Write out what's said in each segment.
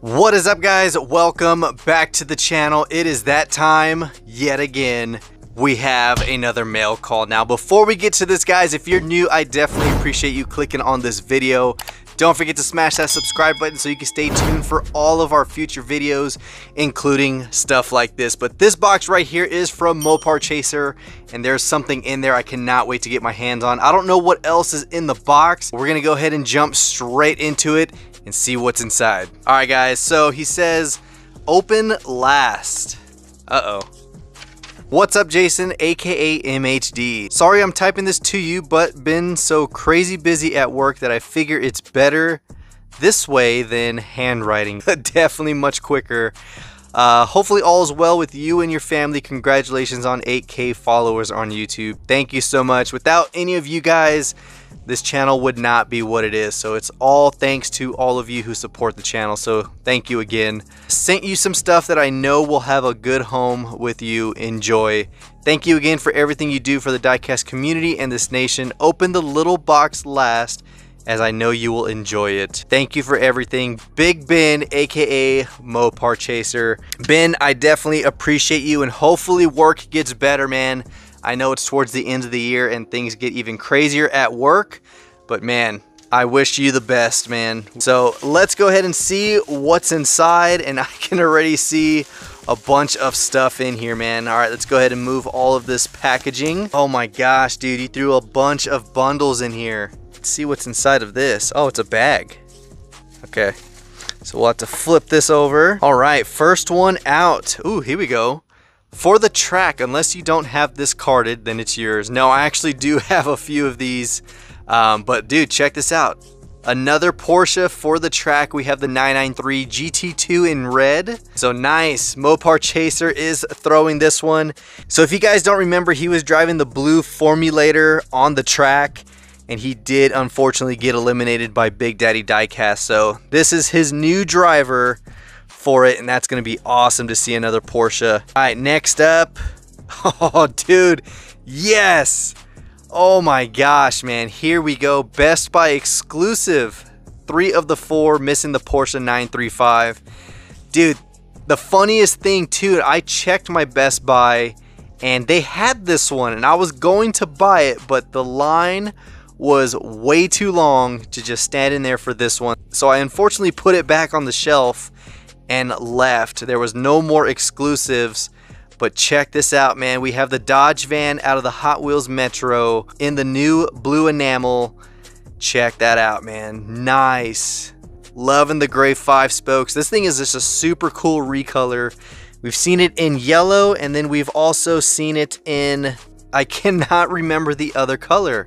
What is up, guys? Welcome back to the channel. It is that time yet again. We have another mail call. Now, before we get to this, guys, if you're new, I definitely appreciate you clicking on this video. Don't forget to smash that subscribe button so you can stay tuned for all of our future videos, including stuff like this. But this box right here is from Mopar Chaser, and there's something in there I cannot wait to get my hands on. I don't know what else is in the box. We're gonna go ahead and jump straight into it and see what's inside. All right, guys, so he says, open last. Uh-oh. What's up, Jason, aka MHD? Sorry I'm typing this to you, but been so crazy busy at work that I figure it's better this way than handwriting. Definitely much quicker. Hopefully all is well with you and your family. Congratulations on 8K followers on YouTube. Thank you so much. Without any of you guys, this channel would not be what it is. So it's all thanks to all of you who support the channel. So thank you again. Sent you some stuff that I know will have a good home with you. Enjoy. Thank you again for everything you do for the DIECAST community and this nation. Open the little box last, as I know you will enjoy it. Thank you for everything. Big Ben, aka Mopar Chaser. Ben, I definitely appreciate you, and hopefully work gets better, man. I know it's towards the end of the year and things get even crazier at work, but man, I wish you the best, man. So let's go ahead and see what's inside, and I can already see a bunch of stuff in here, man. All right, let's go ahead and move all of this packaging. Oh my gosh, dude, you threw a bunch of bundles in here. Let's see what's inside of this. Oh, it's a bag. Okay, so we'll have to flip this over. All right, first one out. Ooh, here we go. For the track, unless you don't have this carded, then it's yours. No, I actually do have a few of these, but dude, check this out. Another Porsche for the track. We have the 993 GT2 in red. So nice. Mopar Chaser is throwing this one. So if you guys don't remember, he was driving the blue Formulator on the track, and he did unfortunately get eliminated by Big Daddy DIECAST. So this is his new driver for it, and that's gonna be awesome to see another Porsche. All right, next up. Oh, dude, yes. Oh my gosh, man, here we go. Best Buy exclusive. 3 of the 4, missing the Porsche 935. Dude, the funniest thing too, I checked my Best Buy and they had this one, and I was going to buy it, but the line was way too long to just stand in there for this one. So I unfortunately put it back on the shelf and left. There was no more exclusives, but check this out, man. We have the Dodge van out of the Hot Wheels Metro in the new blue enamel. Check that out, man. Nice. Loving the gray 5 spokes. This thing is just a super cool recolor. We've seen it in yellow, and then we've also seen it in, I cannot remember the other color,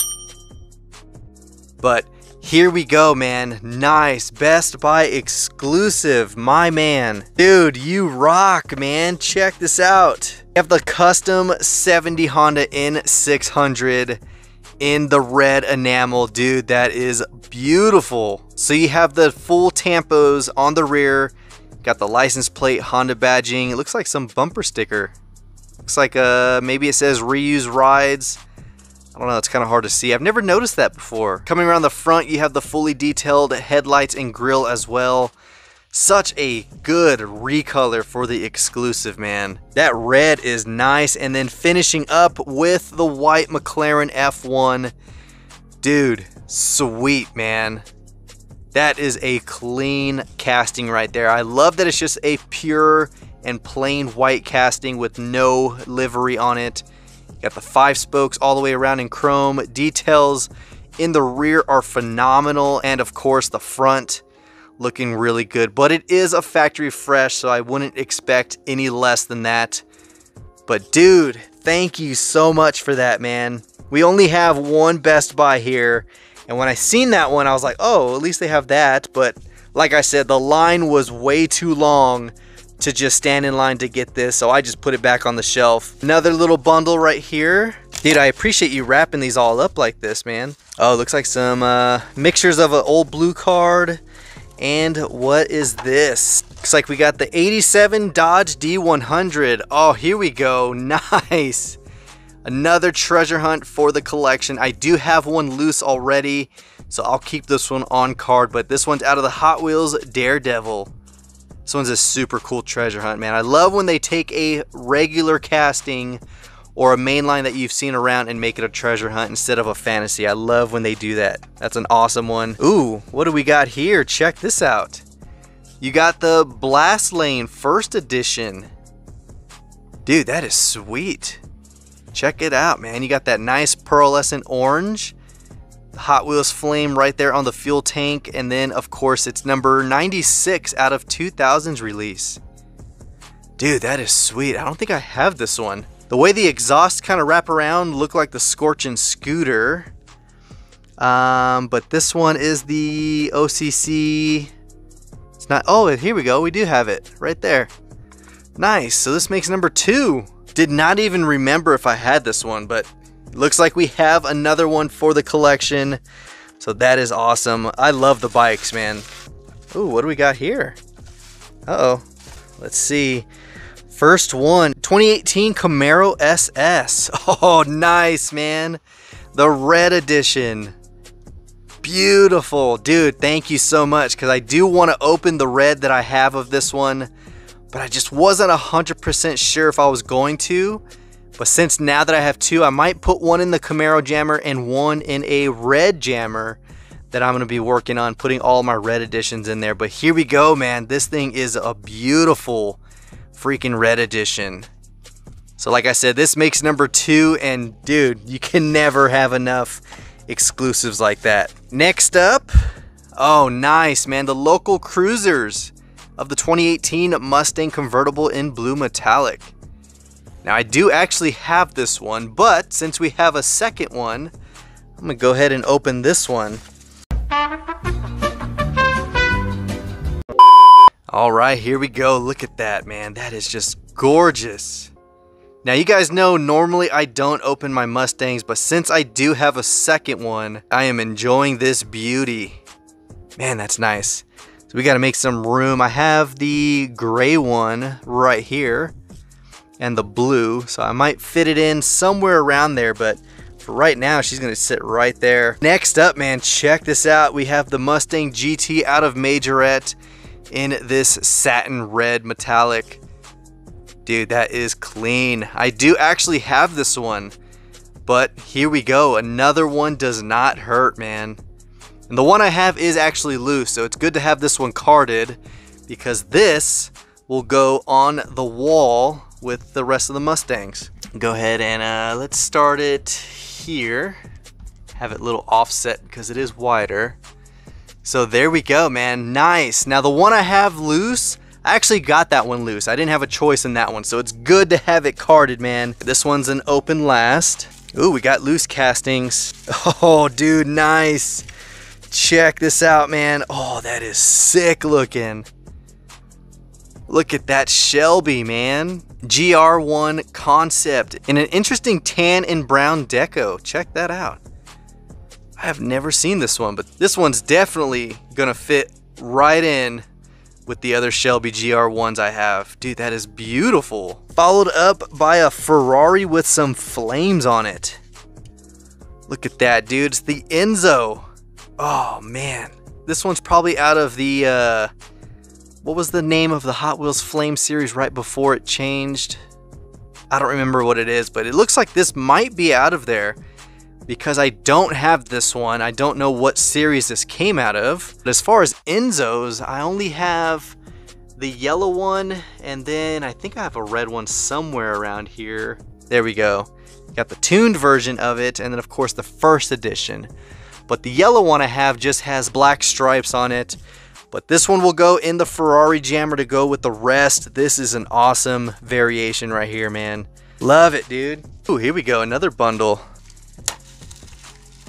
but here we go, man. Nice. Best Buy exclusive, my man. Dude, you rock, man. Check this out. We have the custom 70 Honda N600 in the red enamel. Dude, that is beautiful. So you have the full tampos on the rear. Got the license plate, Honda badging. It looks like some bumper sticker. Looks like maybe it says reuse rides. I don't know, it's kind of hard to see. I've never noticed that before. Coming around the front, you have the fully detailed headlights and grille as well. Such a good recolor for the exclusive, man. That red is nice. And then finishing up with the white McLaren F1. Dude, sweet, man. That is a clean casting right there. I love that it's just a pure and plain white casting with no livery on it. Got the 5 spokes all the way around in chrome. Details in the rear are phenomenal, and of course the front looking really good. But it is a factory fresh, so I wouldn't expect any less than that. But dude, thank you so much for that, man. We only have one Best Buy here, and when I seen that one, I was like, oh, at least they have that. But like I said, the line was way too long to just stand in line to get this, so I just put it back on the shelf. Another little bundle right here. Dude, I appreciate you wrapping these all up like this, man. Oh, looks like some mixtures of an old blue card. And what is this? Looks like we got the 87 Dodge D100. Oh, here we go. Nice. Another treasure hunt for the collection. I do have one loose already, so I'll keep this one on card. But this one's out of the Hot Wheels Daredevil. This one's a super cool treasure hunt, man. I love when they take a regular casting or a main line that you've seen around and make it a treasure hunt instead of a fantasy. I love when they do that. That's an awesome one. Ooh, what do we got here? Check this out. You got the Blast Lane First Edition. Dude, that is sweet. Check it out, man. You got that nice pearlescent orange. The Hot Wheels flame right there on the fuel tank. And then, of course, it's number 96 out of 2000's release. Dude, that is sweet. I don't think I have this one. The way the exhausts kind of wrap around look like the Scorchin' Scooter. But this one is the OCC. It's not, oh, here we go. We do have it right there. Nice. So this makes number 2. Did not even remember if I had this one, but looks like we have another one for the collection. So that is awesome. I love the bikes, man. Ooh, what do we got here? Uh-oh. Let's see. First one, 2018 Camaro SS. Oh, nice, man. The red edition. Beautiful. Dude, thank you so much, because I do want to open the red that I have of this one, but I just wasn't 100% sure if I was going to. But since now that I have 2, I might put one in the Camaro jammer and one in a red jammer that I'm going to be working on, putting all my red editions in there. But here we go, man. This thing is a beautiful freaking red edition. So like I said, this makes number 2, and dude, you can never have enough exclusives like that. Next up, oh nice, man, the local cruisers of the 2018 Mustang convertible in blue metallic. Now I do actually have this one, but since we have a second one, I'm gonna go ahead and open this one. All right, here we go. Look at that, man. That is just gorgeous. Now, you guys know normally I don't open my Mustangs, but since I do have a second one, I am enjoying this beauty. Man, that's nice. So we got to make some room. I have the gray one right here and the blue, so I might fit it in somewhere around there, but for right now, she's going to sit right there. Next up, man, check this out. We have the Mustang GT out of Majorette in this satin red metallic. Dude, that is clean. I do actually have this one, but here we go. Another one does not hurt, man. And the one I have is actually loose, so it's good to have this one carded, because this will go on the wall with the rest of the Mustangs. Go ahead and let's start it here. Have it a little offset because it is wider. So there we go, man. Nice. Now the one I have loose, I actually got that one loose. I didn't have a choice in that one, so it's good to have it carded, man. This one's an open last. Ooh, we got loose castings. Oh, dude, nice. Check this out, man. Oh, that is sick looking. Look at that Shelby, man. GR1 concept in an interesting tan and brown deco. Check that out. I have never seen this one, but this one's definitely gonna fit right in with the other Shelby GR1s I have. Dude, that is beautiful. Followed up by a Ferrari with some flames on it. Look at that, dude. It's the Enzo. Oh, man. This one's probably out of the, what was the name of the Hot Wheels Flame series right before it changed? I don't remember what it is, but it looks like this might be out of there, because I don't have this one. I don't know what series this came out of. But as far as Enzos, I only have the yellow one, and then I think I have a red one somewhere around here. There we go. Got the tuned version of it, and then of course the first edition. But the yellow one I have just has black stripes on it. But this one will go in the Ferrari jammer to go with the rest. This is an awesome variation right here, man. Love it, dude. Ooh, here we go, another bundle.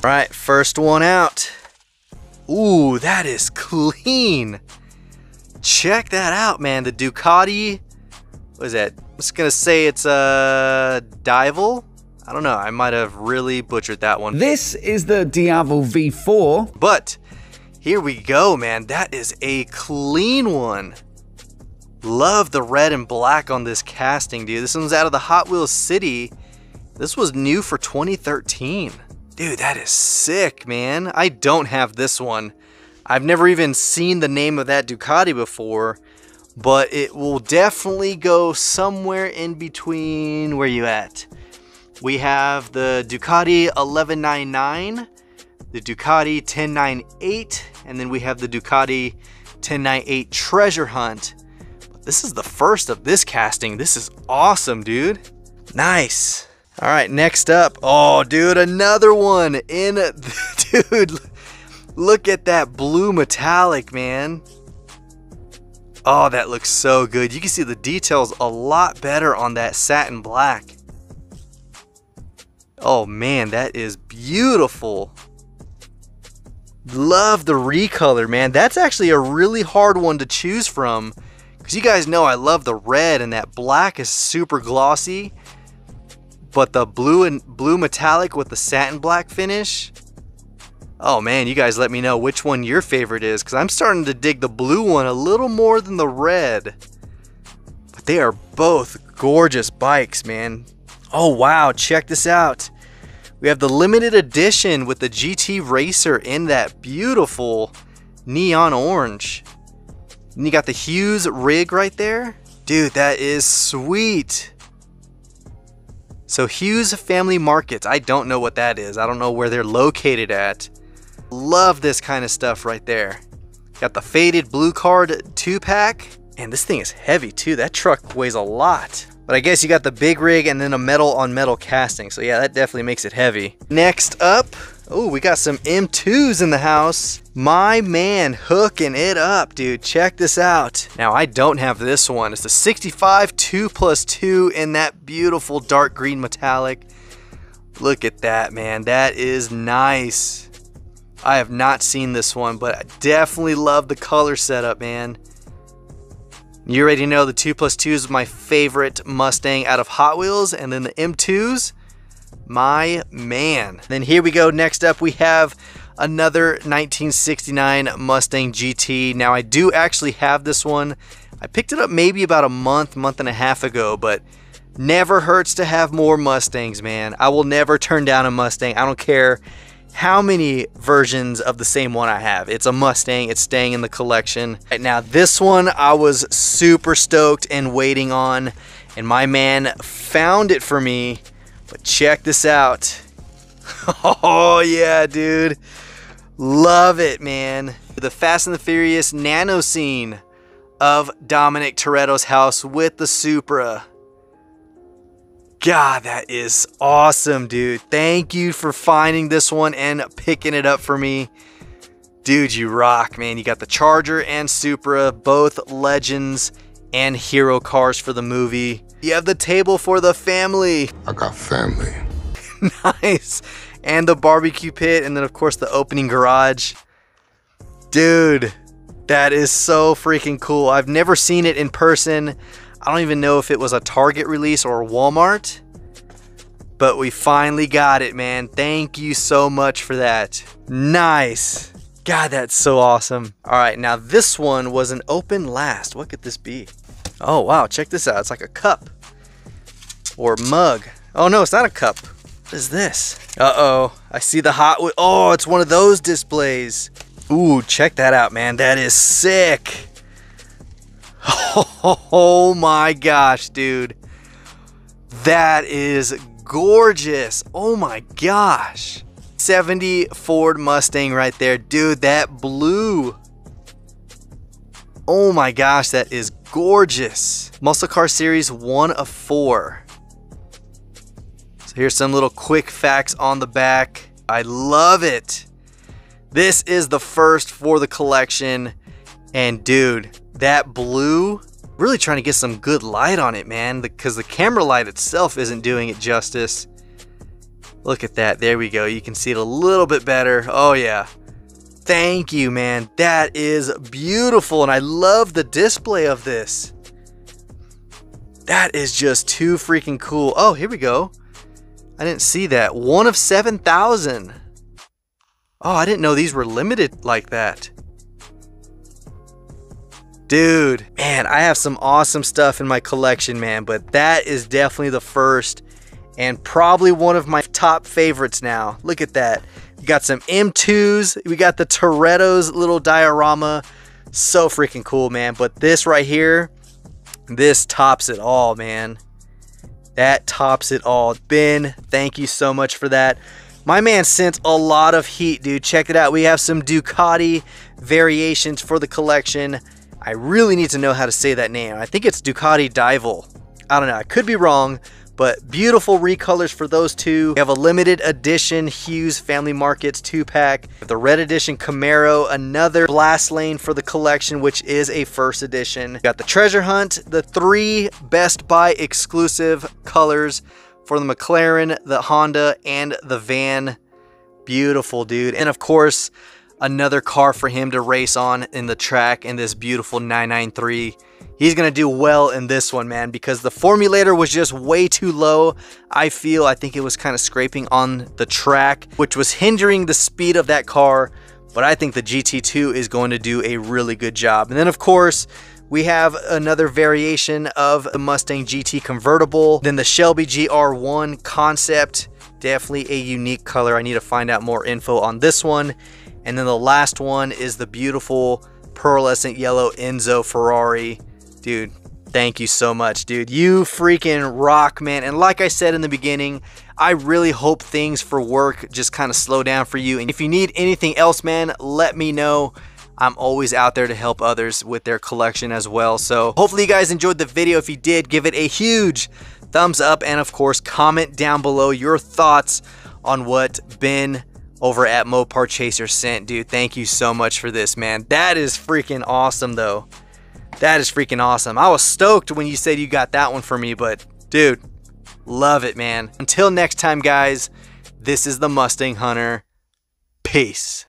All right, first one out. Ooh, that is clean. Check that out, man. The Ducati, what is that? I'm just gonna say it's a Dival. I don't know, I might have really butchered that one. This is the Diavol V4. But here we go, man. That is a clean one. Love the red and black on this casting, dude. This one's out of the Hot Wheels City. This was new for 2013. Dude, that is sick, man. I don't have this one. I've never even seen the name of that Ducati before, but it will definitely go somewhere in between. Where you at? We have the Ducati 1199, the Ducati 1098, and then we have the Ducati 1098 Treasure Hunt. But this is the first of this casting. This is awesome, dude. Nice. All right, next up. Oh, dude, another one in, dude, look at that blue metallic, man. Oh, that looks so good. You can see the details a lot better on that satin black. Oh man, that is beautiful. Love the recolor, man. That's actually a really hard one to choose from, because you guys know I love the red, and that black is super glossy. But the blue metallic with the satin black finish, oh man, you guys let me know which one your favorite is, because I'm starting to dig the blue one a little more than the red. But they are both gorgeous bikes, man. Oh wow, check this out. We have the limited edition with the GT Racer in that beautiful neon orange. And you got the Hughes rig right there. Dude, that is sweet. So Hughes Family Markets, I don't know what that is. I don't know where they're located at. Love this kind of stuff right there. Got the faded blue card 2-pack. And this thing is heavy too. That truck weighs a lot. But I guess you got the big rig and then a metal on metal casting. So yeah, that definitely makes it heavy. Next up, oh, we got some M2s in the house. My man hooking it up, dude. Check this out. Now, I don't have this one. It's the 65 2+2 in that beautiful dark green metallic. Look at that, man. That is nice. I have not seen this one, but I definitely love the color setup, man. You already know the 2+2 is my favorite Mustang out of Hot Wheels, and then the M2s, my man. Then here we go. Next up, we have another 1969 Mustang GT. Now, I do actually have this one. I picked it up maybe about a month and a half ago, but never hurts to have more Mustangs, man. I will never turn down a Mustang. I don't care how many versions of the same one I have. It's a Mustang. It's staying in the collection. Right now, this one I was super stoked and waiting on, and my man found it for me. But check this out. Oh yeah, dude. Love it, man. The Fast and the Furious nano scene of Dominic Toretto's house with the Supra. God, that is awesome, dude. Thank you for finding this one and picking it up for me. Dude, you rock, man. You got the Charger and Supra, both legends and hero cars for the movie. You have the table for the family. I got family. Nice. And the barbecue pit, and then of course the opening garage. Dude, that is so freaking cool. I've never seen it in person. I don't even know if it was a Target release or Walmart, but we finally got it, man. Thank you so much for that. Nice. God, that's so awesome. All right, now this one was an open last. What could this be? Oh, wow, check this out. It's like a cup or mug. Oh, no, it's not a cup. What is this? Uh-oh, I see the Hot Wheels. Oh, it's one of those displays. Ooh, check that out, man. That is sick. Oh my gosh, dude. That is gorgeous. Oh my gosh. 70 Ford Mustang right there. Dude, that blue. Oh my gosh, that is gorgeous. Muscle Car Series 1 of 4. So here's some little quick facts on the back. I love it. This is the first for the collection. And dude, that blue, really trying to get some good light on it, man, because the camera light itself isn't doing it justice. Look at that. There we go. You can see it a little bit better. Oh yeah. Thank you, man. That is beautiful, and I love the display of this. That is just too freaking cool. Oh, here we go. I didn't see that. 1 of 7,000. Oh, I didn't know these were limited like that. Dude, man, I have some awesome stuff in my collection, man, but that is definitely the first and probably one of my top favorites now. Look at that. We got some M2s. We got the Toretto's little diorama. So freaking cool, man. But this right here, this tops it all, man. That tops it all. Ben, thank you so much for that. My man sent a lot of heat, dude. Check it out. We have some Ducati variations for the collection. I really need to know how to say that name. I think it's Ducati Dival. I don't know. I could be wrong, but beautiful recolors for those two. We have a limited edition Hughes Family Markets 2-pack. The red edition Camaro, another blast lane for the collection, which is a first edition. We got the Treasure Hunt, the 3 Best Buy exclusive colors for the McLaren, the Honda, and the van. Beautiful, dude. And of course, another car for him to race on in the track in this beautiful 993. He's going to do well in this one, man, because the formulator was just way too low. I think it was kind of scraping on the track, which was hindering the speed of that car. But I think the GT2 is going to do a really good job. And then, of course, we have another variation of the Mustang GT convertible. Then the Shelby GR1 concept, definitely a unique color. I need to find out more info on this one. And then the last one is the beautiful pearlescent yellow Enzo Ferrari. Dude, thank you so much, dude. You freaking rock, man. And like I said in the beginning, I really hope things for work just kind of slow down for you. And if you need anything else, man, let me know. I'm always out there to help others with their collection as well. So hopefully you guys enjoyed the video. If you did, give it a huge thumbs up. And of course, comment down below your thoughts on what Ben over at Mopar Chaser sent. Dude, thank you so much for this, man. That is freaking awesome, though. That is freaking awesome. I was stoked when you said you got that one for me, but dude, love it, man. Until next time, guys, this is the Mustang Hunter. Peace.